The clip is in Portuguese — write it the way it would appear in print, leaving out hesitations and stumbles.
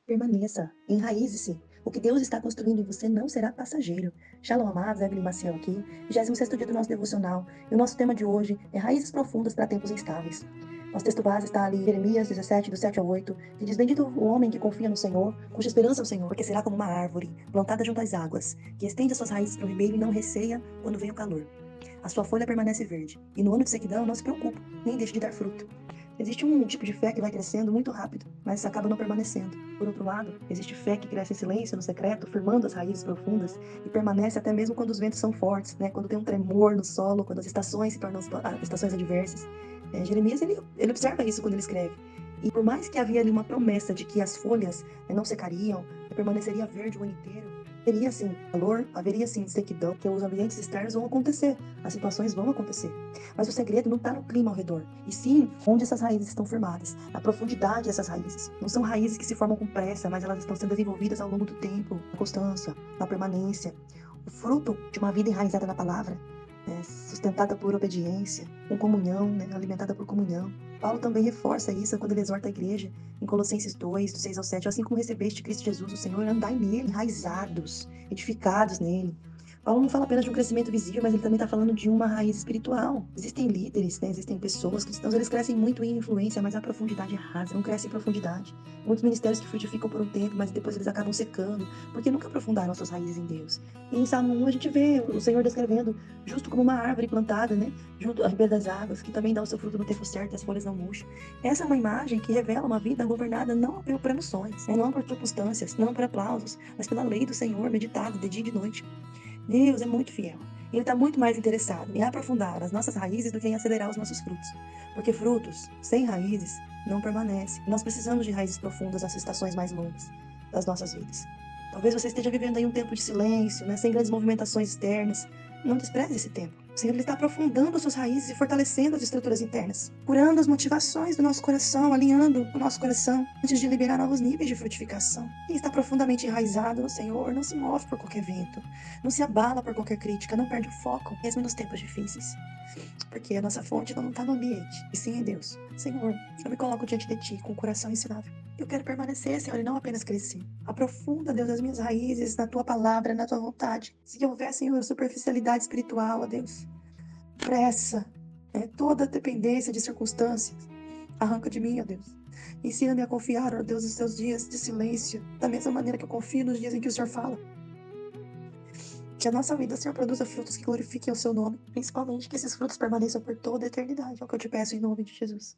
Permaneça, enraize-se. O que Deus está construindo em você não será passageiro. Shalom, amados, Evelyn Maciel aqui, 26º dia do nosso devocional. E o nosso tema de hoje é raízes profundas para tempos instáveis. Nosso texto base está ali em Jeremias 17, do 7 ao 8, que diz: Bendito o homem que confia no Senhor, cuja esperança é o Senhor, porque será como uma árvore plantada junto às águas, que estende as suas raízes para o ribeiro e não receia quando vem o calor. A sua folha permanece verde, e no ano de sequidão não se preocupa, nem deixa de dar fruto. Existe um tipo de fé que vai crescendo muito rápido, mas acaba não permanecendo. Por outro lado, existe fé que cresce em silêncio, no secreto, firmando as raízes profundas e permanece até mesmo quando os ventos são fortes, né? Quando tem um tremor no solo, quando as estações se tornam estações adversas. Jeremias, ele observa isso quando ele escreve. E por mais que havia ali uma promessa de que as folhas não secariam, permaneceria verde o ano inteiro, teria sim calor, haveria sim sequidão, porque os ambientes externos vão acontecer, as situações vão acontecer. Mas o segredo não está no clima ao redor, e sim onde essas raízes estão firmadas, na profundidade dessas raízes. Não são raízes que se formam com pressa, mas elas estão sendo desenvolvidas ao longo do tempo, na constância, na permanência. O fruto de uma vida enraizada na palavra, sustentada por obediência, com comunhão, alimentada por comunhão. Paulo também reforça isso quando ele exorta a igreja em Colossenses 2, do 6 ao 7, assim como recebeste Cristo Jesus, o Senhor, andai nele, enraizados, edificados nele. Paulo não fala apenas de um crescimento visível, mas ele também está falando de uma raiz espiritual. Existem líderes, existem pessoas cristãos, eles crescem muito em influência, mas a profundidade é rasa, não cresce em profundidade. Muitos ministérios que frutificam por um tempo, mas depois eles acabam secando, porque nunca aprofundaram suas raízes em Deus. E em Salmo 1 a gente vê o Senhor descrevendo justo como uma árvore plantada, junto à ribeira das águas, que também dá o seu fruto no tempo certo e as folhas não murcham. Essa é uma imagem que revela uma vida governada não por emoções, não por circunstâncias, não por aplausos, mas pela lei do Senhor, meditada de dia e de noite. Deus é muito fiel. Ele está muito mais interessado em aprofundar as nossas raízes do que em acelerar os nossos frutos. Porque frutos sem raízes não permanecem. Nós precisamos de raízes profundas nas estações mais longas das nossas vidas. Talvez você esteja vivendo aí um tempo de silêncio, sem grandes movimentações externas. Não despreze esse tempo. O Senhor está aprofundando suas raízes e fortalecendo as estruturas internas, curando as motivações do nosso coração, alinhando o nosso coração antes de liberar novos níveis de frutificação. Quem está profundamente enraizado no Senhor não se move por qualquer vento, não se abala por qualquer crítica, não perde o foco, mesmo nos tempos difíceis. Porque a nossa fonte não está no ambiente, e sim em Deus. Senhor, eu me coloco diante de Ti com o coração ensinável. Eu quero permanecer, Senhor, e não apenas crescer. Aprofunda, Deus, as minhas raízes na Tua palavra, na Tua vontade. Se houver, Senhor, superficialidade espiritual, ó Deus, pressa, toda dependência de circunstâncias, arranca de mim, ó Deus. Ensina-me a confiar, ó Deus, nos Teus dias de silêncio, da mesma maneira que eu confio nos dias em que o Senhor fala. Que a nossa vida, Senhor, produza frutos que glorifiquem o Seu nome, principalmente que esses frutos permaneçam por toda a eternidade. É o que eu te peço em nome de Jesus.